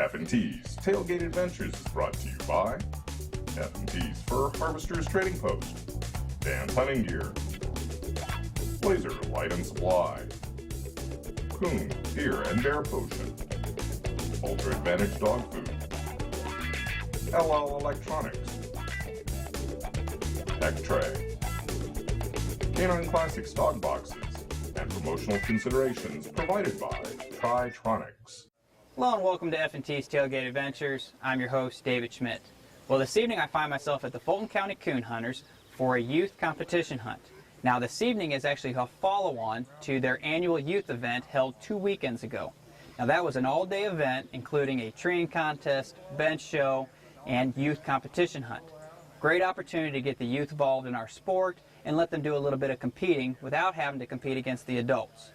F&T's Tailgate Adventures is brought to you by F&T's Fur Harvesters Trading Post, Dan's Hunting Gear, Blazer Light and Supply, Racoon Deer and Bear Potion, Ultra Advantage Dog Food, LL Electronics, Tech Tray, Canine Classics Dog Boxes, and promotional considerations provided by Tritronics. Hello and welcome to F&T's Tailgate Adventures. I'm your host, David Schmidt. Well, this evening I find myself at the Fulton County Coon Hunters for a youth competition hunt. Now, this evening is actually a follow-on to their annual youth event held 2 weekends ago. Now, that was an all-day event including a treeing contest, bench show, and youth competition hunt. Great opportunity to get the youth involved in our sport and let them do a little bit of competing without having to compete against the adults.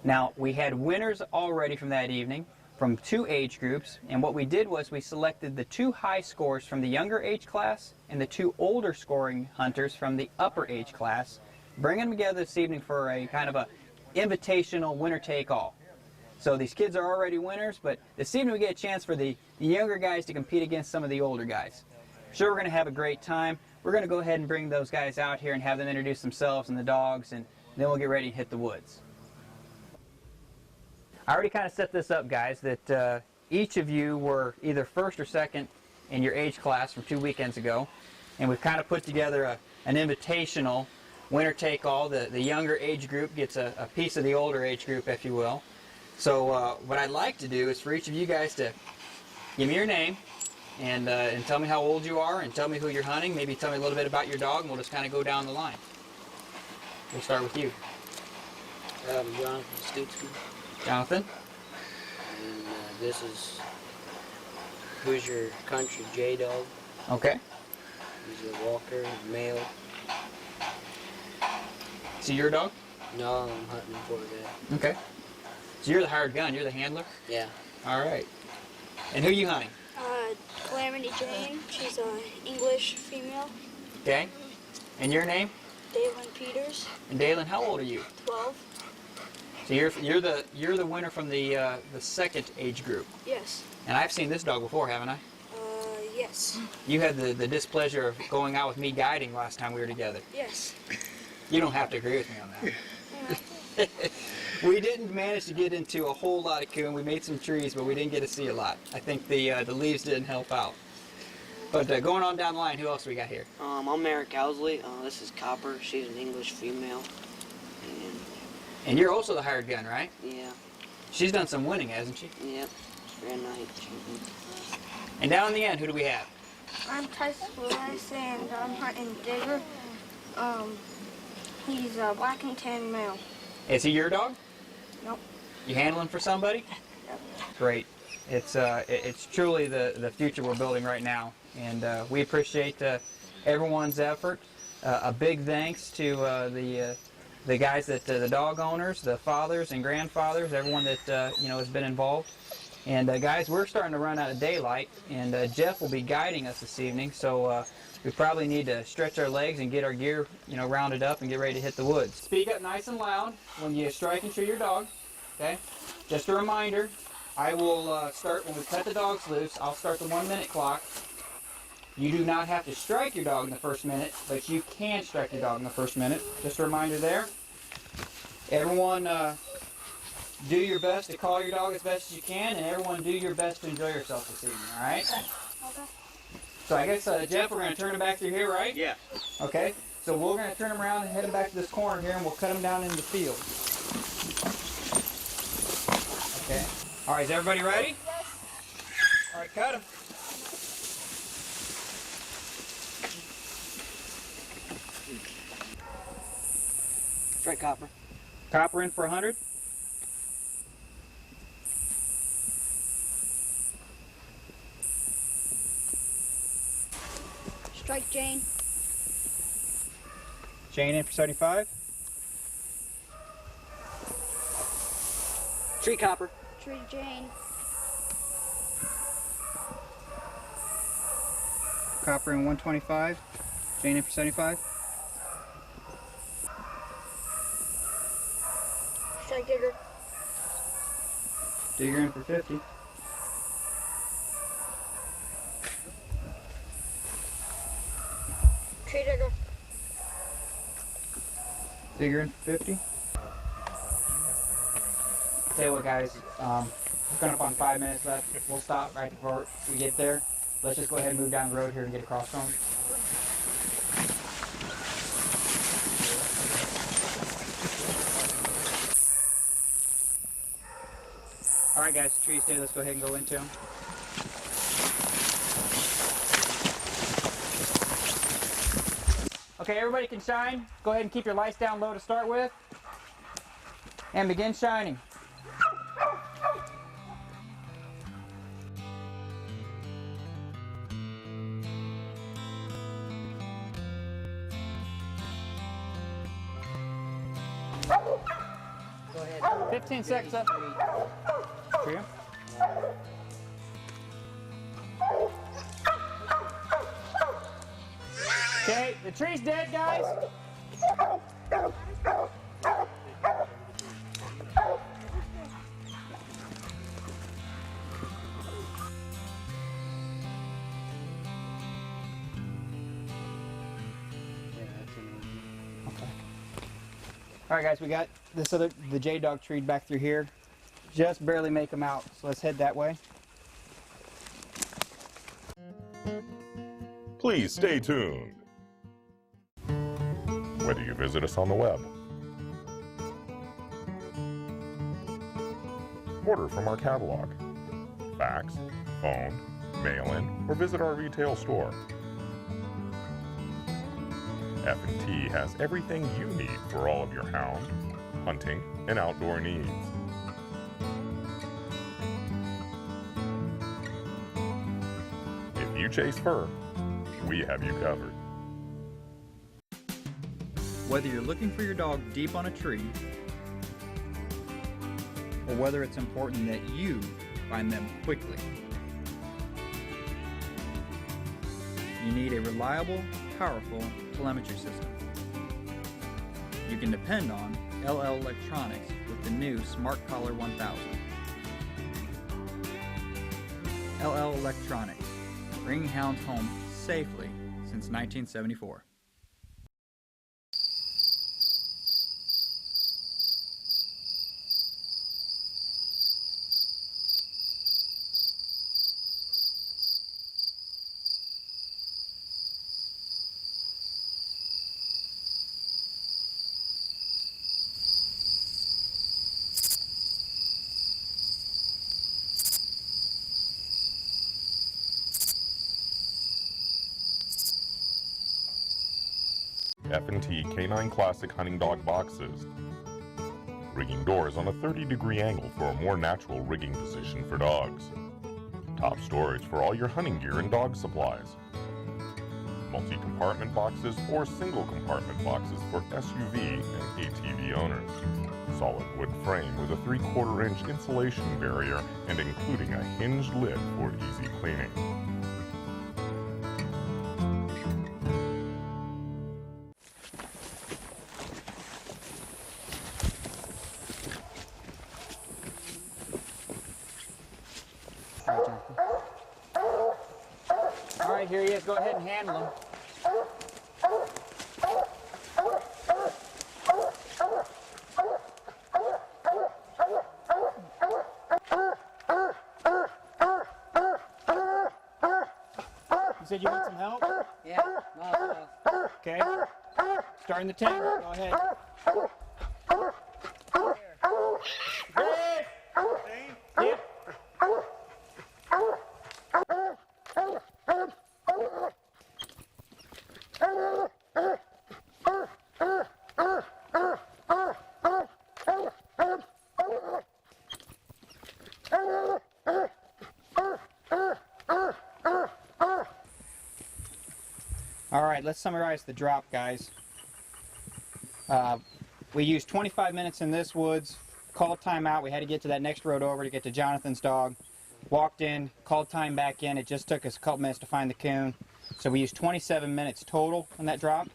Now, we had winners already from that evening from 2 age groups, and what we did was we selected the 2 high scores from the younger age class and the 2 older scoring hunters from the upper age class, bringing them together this evening for a kind of a invitational winner-take-all. So these kids are already winners, but this evening we get a chance for the younger guys to compete against some of the older guys. Sure, we're going to have a great time. We're going to go ahead and bring those guys out here and have them introduce themselves and the dogs, and then we'll get ready to hit the woods. I already kind of set this up, guys, that each of you were either first or second in your age class from 2 weekends ago, and we've kind of put together an invitational winner-take-all. The younger age group gets a piece of the older age group, if you will. So what I'd like to do is for each of you guys to give me your name and tell me how old you are and tell me who you're hunting. Maybe tell me a little bit about your dog, and we'll just kind of go down the line. We'll start with you. Jonathan Stutzky. Jonathan? And this is Hoosier Country J-Dog. Okay. He's a walker, male. So your dog? No, I'm hunting for that. Okay. So you're the hired gun, you're the handler? Yeah. All right. And who are you hunting? Calamity Jane. She's an English female. Okay. And your name? Dalen Peters. And Dalen, how old are you? 12. So you're the winner from the second age group. Yes. And I've seen this dog before, haven't I? Yes. You had the displeasure of going out with me guiding last time we were together. Yes. You don't have to agree with me on that. We didn't manage to get into a whole lot of coon. We made some trees, but we didn't get to see a lot. I think the leaves didn't help out. But going on down the line, who else we got here? I'm Merrick Owsley. This is Copper. She's an English female. And you're also the hired gun, right? Yeah. She's done some winning, hasn't she? Yep. It's very nice. And down in the end, who do we have? I'm Tyson Lewis, and I'm hunting Digger. He's a black and tan male. Is he your dog? Nope. You handling for somebody? Yep. Great. It's truly the future we're building right now, and we appreciate everyone's effort. A big thanks to the guys that the dog owners, the fathers and grandfathers, everyone that has been involved. And guys, we're starting to run out of daylight, and Jeff will be guiding us this evening, so we probably need to stretch our legs and get our gear rounded up and get ready to hit the woods. Speak up nice and loud when you strike and shoot your dog. Okay? Just a reminder, I will start when we cut the dogs loose. I'll start the 1 minute clock. You do not have to strike your dog in the first minute, but you can strike your dog in the first minute. Just a reminder there. Everyone do your best to call your dog as best as you can, and everyone do your best to enjoy yourself this evening, all right? Okay. So I guess, Jeff, we're going to turn him back through here, right? Yeah. Okay. So we're going to turn him around and head him back to this corner here, and we'll cut him down in the field. Okay. All right, is everybody ready? Yes. All right, cut him. Strike Copper. Copper in for 100. Strike Jane. Jane in for 75. Tree Copper. Tree Jane. Copper in 125. Jane in for 75. Strike Digger. Digger in for 50. Tree digger. Figuring 50. Tell you what, guys, we're coming up on 5 minutes left. We'll stop right before we get there. Let's just go ahead and move down the road here and get across from them. All right, guys, trees stay. Let's go ahead and go into them. Okay, everybody can shine. Go ahead and keep your lights down low to start with. And begin shining. Go ahead. 15 seconds up. For you. Okay, the tree's dead, guys. All right, guys, we got the J-Dog tree back through here. Just barely make them out, so let's head that way. Please stay tuned. Whether you visit us on the web, order from our catalog, fax, phone, mail-in, or visit our retail store, F&T has everything you need for all of your hound, hunting, and outdoor needs. If you chase fur, we have you covered. Whether you're looking for your dog deep on a tree, or whether it's important that you find them quickly, you need a reliable, powerful telemetry system. You can depend on LL Electronics with the new Smart Collar 1000. LL Electronics, bringing hounds home safely since 1974. F&T Canine Classic Hunting Dog Boxes. Rigging doors on a 30-degree angle for a more natural rigging position for dogs. Top storage for all your hunting gear and dog supplies. Multi-compartment boxes or single-compartment boxes for SUV and ATV owners. Solid wood frame with a 3/4-inch insulation barrier and including a hinged lid for easy cleaning. All right, here he is. Go ahead and handle him. You said you want some help? Yeah. No. Okay. Starting the timer. Go ahead. Good. Yep. All right, let's summarize the drop, guys. We used 25 minutes in this woods, called time out. We had to get to that next road over to get to Jonathan's dog. Walked in, called time back in. It just took us a couple minutes to find the coon. So we used 27 minutes total on that drop.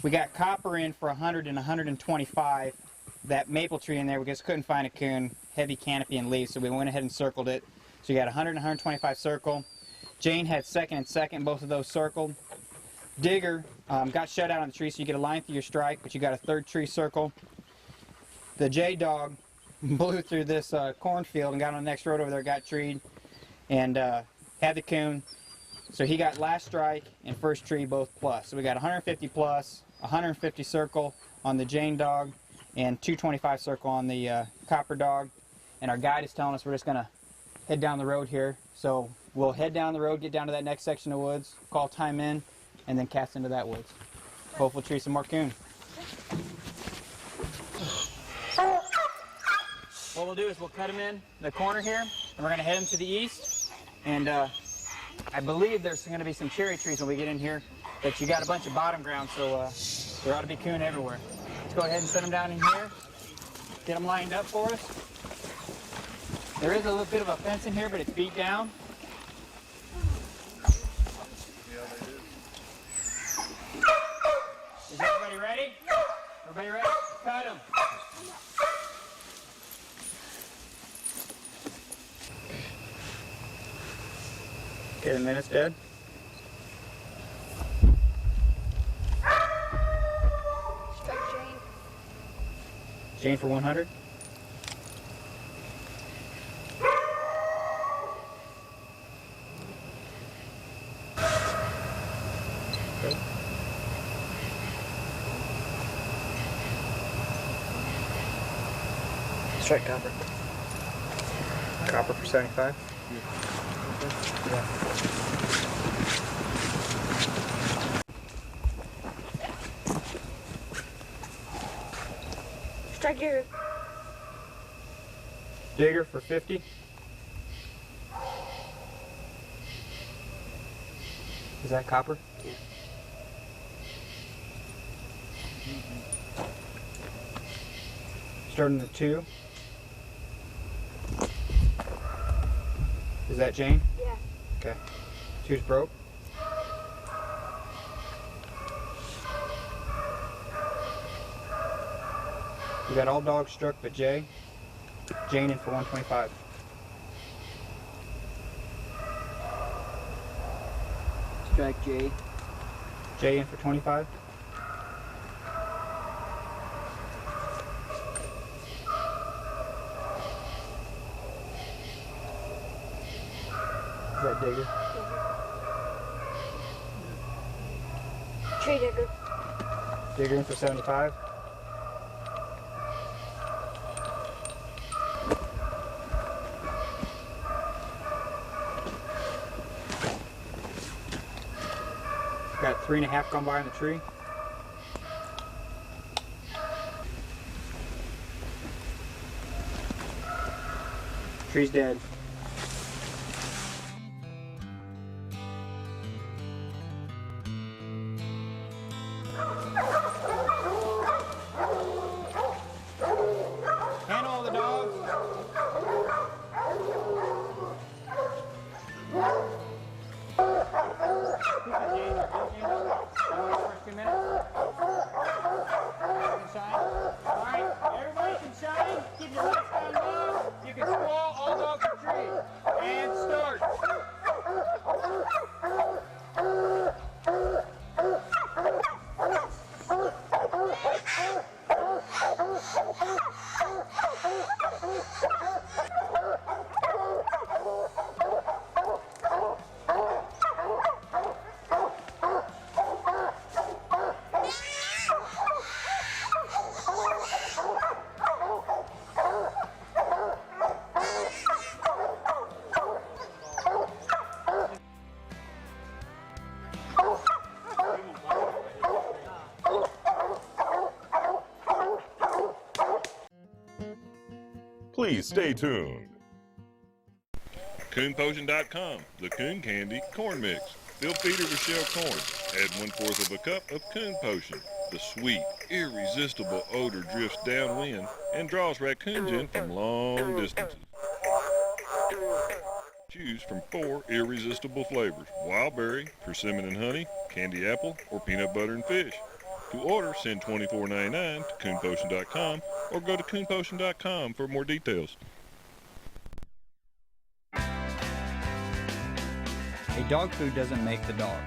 We got copper in for 100 and 125. That maple tree in there, we just couldn't find a coon, heavy canopy and leaves, so we went ahead and circled it. So you got 100 and 125 circle. Jane had second and second, both of those circled. Digger got shut out on the tree, so you get a line through your strike, but you got a third tree circle. The J-Dog blew through this cornfield and got on the next road over there, got treed, and had the coon. So he got last strike and first tree both plus. So we got 150 plus, 150 circle on the Jane Dog, and 225 circle on the Copper Dog. And our guide is telling us we're just going to head down the road here. So we'll head down the road, get down to that next section of woods, call time in, and then cast into that woods. Hopefully tree some more coon. What we'll do is we'll cut him in the corner here, and we're going to head him to the east. And I believe there's going to be some cherry trees when we get in here, but you got a bunch of bottom ground, so there ought to be coon everywhere. Let's go ahead and set them down in here, get them lined up for us. There is a little bit of a fence in here, but it's beat down. Is everybody ready? Everybody ready? Cut them. Okay, the minute's dead. Strike Jane. Jane for 100. Okay. Strike Copper. Copper for 75. Yeah. Strike Digger. Digger for 50. Is that copper? Yeah. Starting at 2. Is that Jane? Yeah. Okay. 2's broke. We got all dogs struck but Jay. Jane in for 125. Strike J. Jay in for 25. Is that Digger? Tree Digger. Digger in for 75. Got 3.5 gone by on the tree. Tree's dead. Handle all the dogs. First 2 minutes. Alright, everybody can shine. Keep your lights down low. You can squall, all dogs are treed. And start. Please stay tuned. CoonPotion.com, the Coon Candy Corn Mix. Fill feeder with shell corn. Add 1/4 of a cup of Coon Potion. The sweet, irresistible odor drifts downwind and draws raccoons in from long distances. Choose from 4 irresistible flavors: wild berry, persimmon and honey, candy apple, or peanut butter and fish. To order, send $24.99 to CoonPotion.com or go to CoonPotion.com for more details. A dog food doesn't make the dog.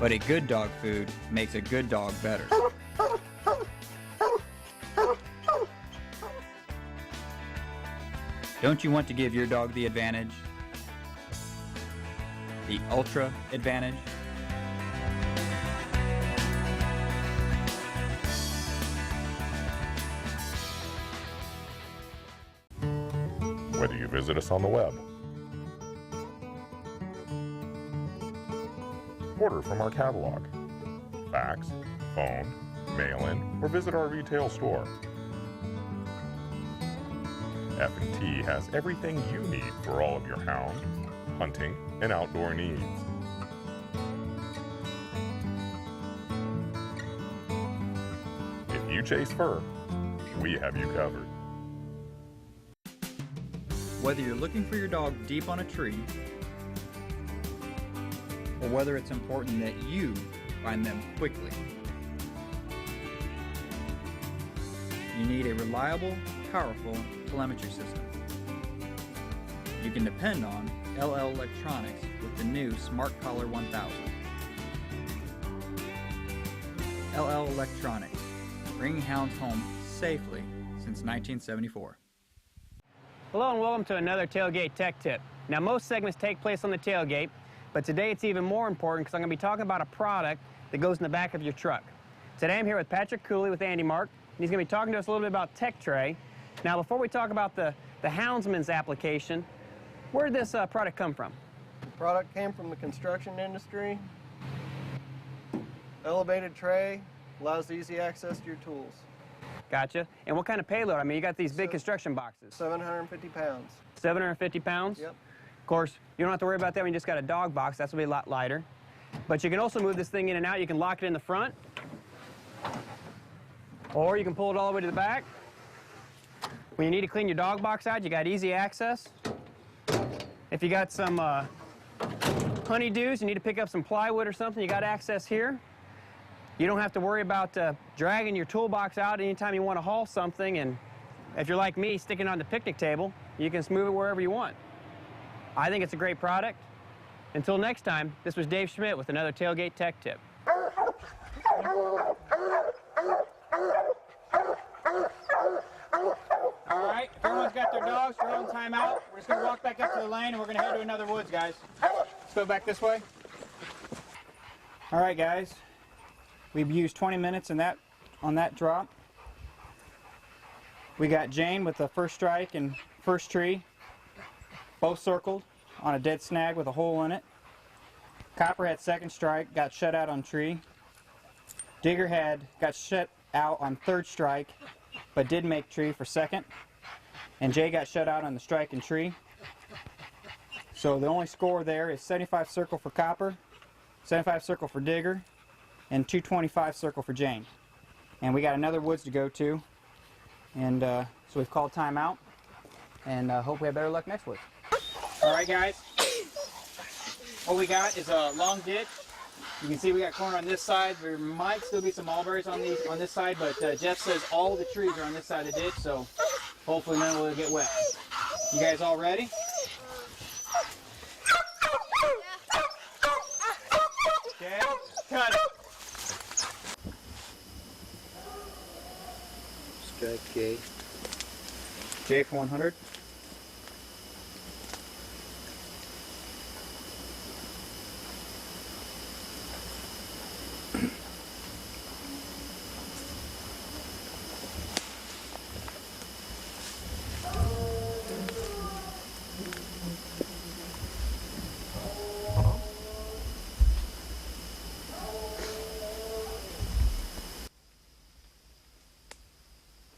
but a good dog food makes a good dog better. Don't you want to give your dog the advantage? The ultra advantage? Whether you visit us on the web, order from our catalog, fax, phone, mail-in, or visit our retail store, F&T has everything you need for all of your hound, hunting, and outdoor needs. If you chase fur, we have you covered. Whether you're looking for your dog deep on a tree, or whether it's important that you find them quickly, you need a reliable, powerful telemetry system. You can depend on LL Electronics with the new Smart Collar 1000. LL Electronics, bringing hounds home safely since 1974. Hello and welcome to another Tailgate Tech Tip. Now most segments take place on the tailgate, but today it's even more important because I'm going to be talking about a product that goes in the back of your truck. Today I'm here with Patrick Cooley with Andy Mark, and he's going to be talking to us a little bit about Tech Tray. Now before we talk about the Houndsman's application, where did this product come from? The product came from the construction industry. Elevated tray, allows easy access to your tools. Gotcha. And what kind of payload? I mean, you got these big construction boxes. 750 pounds. 750 pounds? Yep. Of course, you don't have to worry about that when you just got a dog box. That's going to be a lot lighter. But you can also move this thing in and out. You can lock it in the front, or you can pull it all the way to the back. When you need to clean your dog box out, you got easy access. If you got some honeydews, you need to pick up some plywood or something, you got access here. You don't have to worry about dragging your toolbox out anytime you want to haul something, and if you're like me, sticking it on the picnic table, you can move it wherever you want. I think it's a great product. Until next time, this was Dave Schmidt with another Tailgate Tech Tip. All right, if everyone's got their dogs, we're on timeout. We're just going to walk back up to the lane and we're going to head to another woods, guys. Let's go back this way. All right, guys. We've used 20 minutes on that drop. We got Jane with the first strike and first tree, both circled on a dead snag with a hole in it. Copper had second strike, got shut out on tree. Digger got shut out on third strike, but did make tree for second. And Jay got shut out on the strike and tree. So the only score there is 75 circle for Copper, 75 circle for Digger, and 225 circle for Jane. And we got another woods to go to, and so we've called timeout, and hope we have better luck next woods. All right, guys. What we got is a long ditch. You can see we got corn on this side. There might still be some mulberries on this side, but Jeff says all the trees are on this side of the ditch, so hopefully none will get wet. You guys all ready? Okay, cut it. Strike J. J for 100.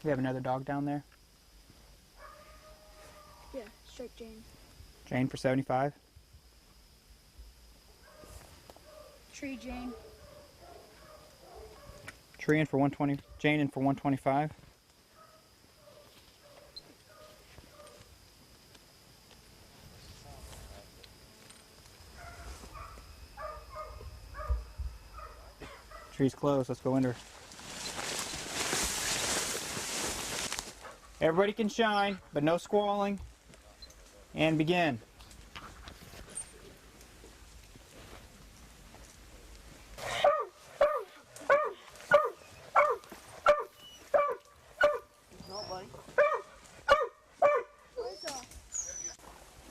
We have another dog down there. Yeah, strike Jane. Jane for 75. Tree Jane. Tree in for 120. Jane in for 125. Tree's closed. Let's go under. Everybody can shine, but no squalling. And begin.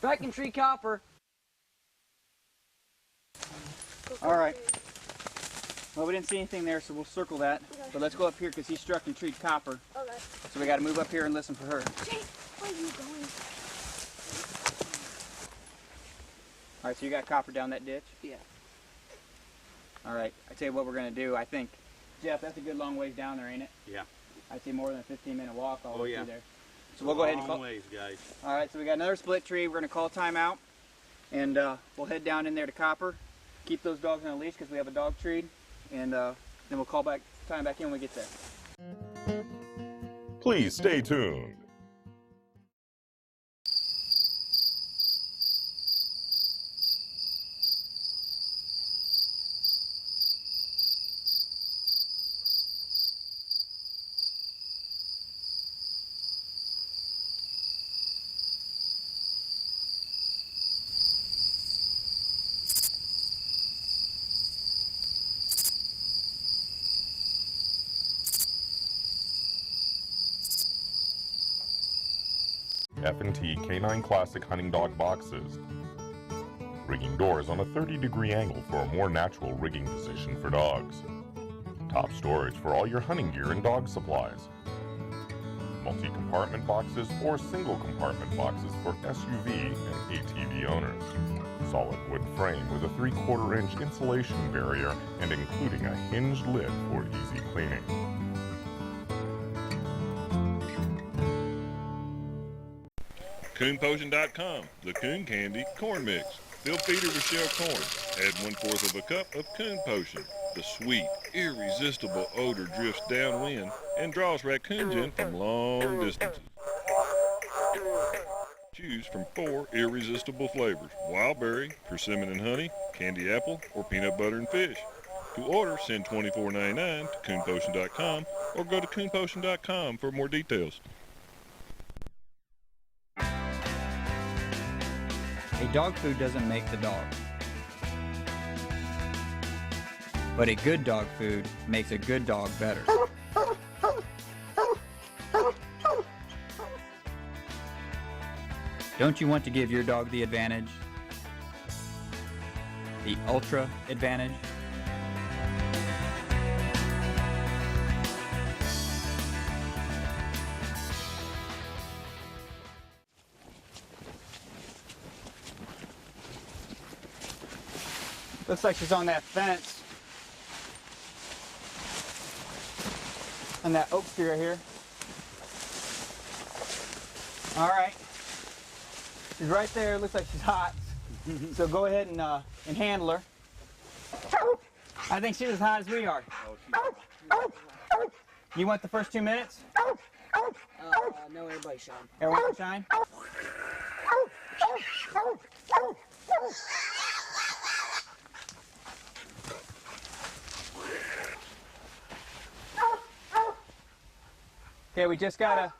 Striking tree copper. All right. Well, we didn't see anything there, so we'll circle that. Okay. But let's go up here because he struck and treed copper. Okay. So we got to move up here and listen for her. Jake, where are you going? All right, so you got copper down that ditch? Yeah. All right, I tell you what we're going to do. I think, Jeff, that's a good long ways down there, ain't it? Yeah. I'd say more than a 15-minute walk all the way yeah. through there. So we'll go ahead and Long call. ways, guys. All right, so we got another split tree. We're going to call timeout, and we'll head down in there to copper. Keep those dogs on a leash because we have a dog treed, and then we'll call back time back in when we get there. Please stay tuned. F&T Canine Classic Hunting Dog Boxes. Rigging doors on a 30-degree angle for a more natural rigging position for dogs. Top storage for all your hunting gear and dog supplies. Multi-compartment boxes or single-compartment boxes for SUV and ATV owners. Solid wood frame with a 3/4-inch insulation barrier and including a hinged lid for easy cleaning. CoonPotion.com, the Coon Candy Corn Mix. Fill feeder with shell corn. Add 1/4 of a cup of Coon Potion. The sweet, irresistible odor drifts downwind and draws raccoons in from long distances. Choose from 4 irresistible flavors: wild berry, persimmon and honey, candy apple, or peanut butter and fish. To order, send $24.99 to CoonPotion.com or go to CoonPotion.com for more details. A dog food doesn't make the dog. But a good dog food makes a good dog better. Don't you want to give your dog the advantage? The ultra advantage? Looks like she's on that fence. On that oak tree right here. All right. She's right there. Looks like she's hot. So go ahead and handle her. I think she's as hot as we are. You want the first 2 minutes? No, everybody shine. Everyone shine? Okay, we just got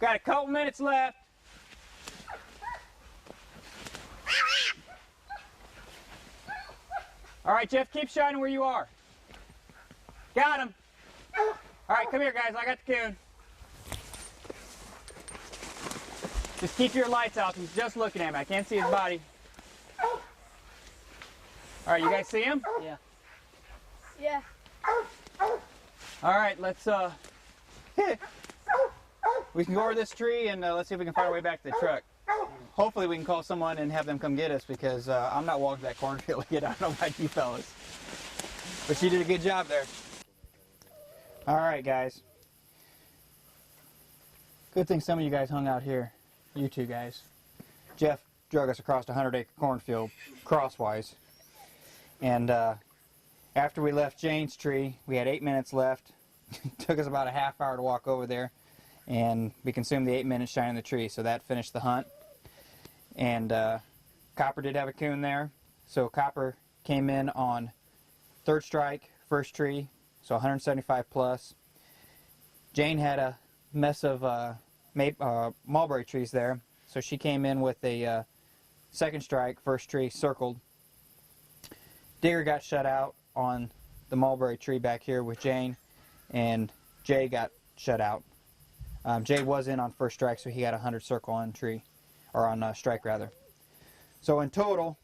a couple minutes left. All right, Jeff, keep shining where you are. Got him. All right, come here, guys. I got the coon. Just keep your lights out. He's just looking at me. I can't see his body. All right, you guys see him? Yeah. Yeah. All right, let's we can go over this tree and let's see if we can find our way back to the truck. Hopefully we can call someone and have them come get us because I'm not walking that cornfield again. I don't know about you fellas. But she did a good job there. All right, guys. Good thing some of you guys hung out here. You two guys. Jeff drug us across a 100-acre cornfield crosswise. And after we left Jane's tree, we had 8 minutes left. Took us about a half hour to walk over there, and we consumed the 8 minutes shining the tree, so that finished the hunt. And Copper did have a coon there, so Copper came in on third strike, first tree, so 175 plus. Jane had a mess of mulberry trees there, so she came in with a second strike, first tree, circled. Digger got shut out on the mulberry tree back here with Jane, and Jay got shut out. Jay was in on first strike, so he got a 100 circle on tree, or on strike rather. So in total,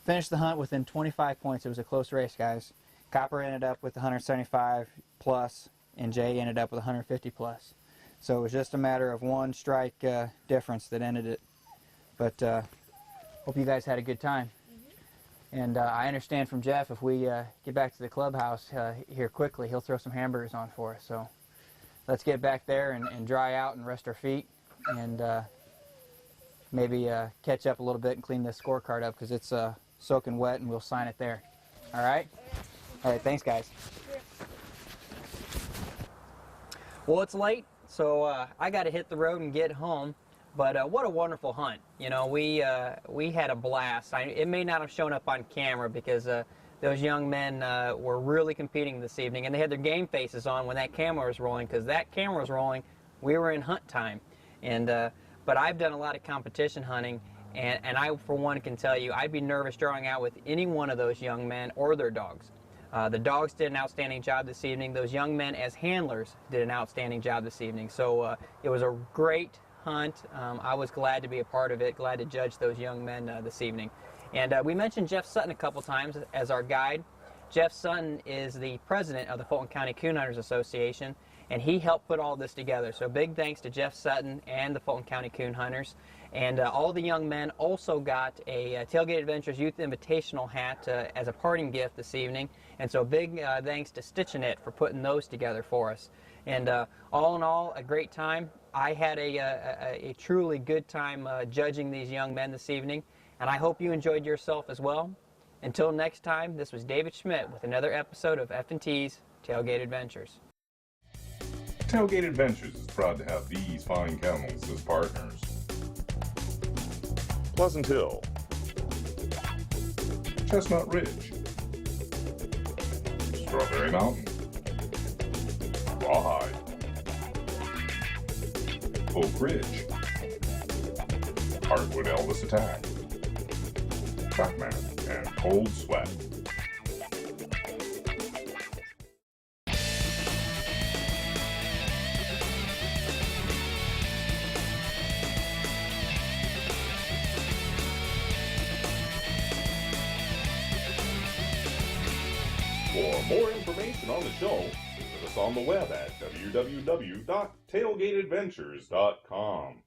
finished the hunt within 25 points. It was a close race, guys. Copper ended up with 175 plus, and Jay ended up with 150 plus. So it was just a matter of one strike difference that ended it. But hope you guys had a good time. And I understand from Jeff, if we get back to the clubhouse here quickly, he'll throw some hamburgers on for us. So let's get back there and dry out and rest our feet, and maybe catch up a little bit and clean this scorecard up, because it's soaking wet, and we'll sign it there. All right? All right, thanks, guys. Well, it's late, so I got to hit the road and get home. But what a wonderful hunt. You know, we had a blast. It may not have shown up on camera because those young men were really competing this evening, and they had their game faces on when that camera was rolling, because that camera was rolling. We were in hunt time. And but I've done a lot of competition hunting, and I, for one, can tell you I'd be nervous drawing out with any one of those young men or their dogs. The dogs did an outstanding job this evening. Those young men as handlers did an outstanding job this evening. So it was a great hunt. I was glad to be a part of it, glad to judge those young men this evening. And we mentioned Jeff Sutton a couple times as our guide. Jeff Sutton is the president of the Fulton County Coon Hunters Association, and he helped put all this together. So big thanks to Jeff Sutton and the Fulton County Coon Hunters. And all the young men also got a Tailgate Adventures Youth Invitational hat as a parting gift this evening. And so big thanks to Stitchin' It for putting those together for us. And all in all, a great time. I had a truly good time judging these young men this evening, and I hope you enjoyed yourself as well. Until next time, this was David Schmidt with another episode of F&T's Tailgate Adventures. Tailgate Adventures is proud to have these fine kennels as partners: Pleasant Hill, Chestnut Ridge, Strawberry Mountain, Rawhide, Oak Ridge, Hardwood Elvis Attack, Trackman, and Cold Sweat. For more information on the show, visit us on the web at www.tailgateadventures.com.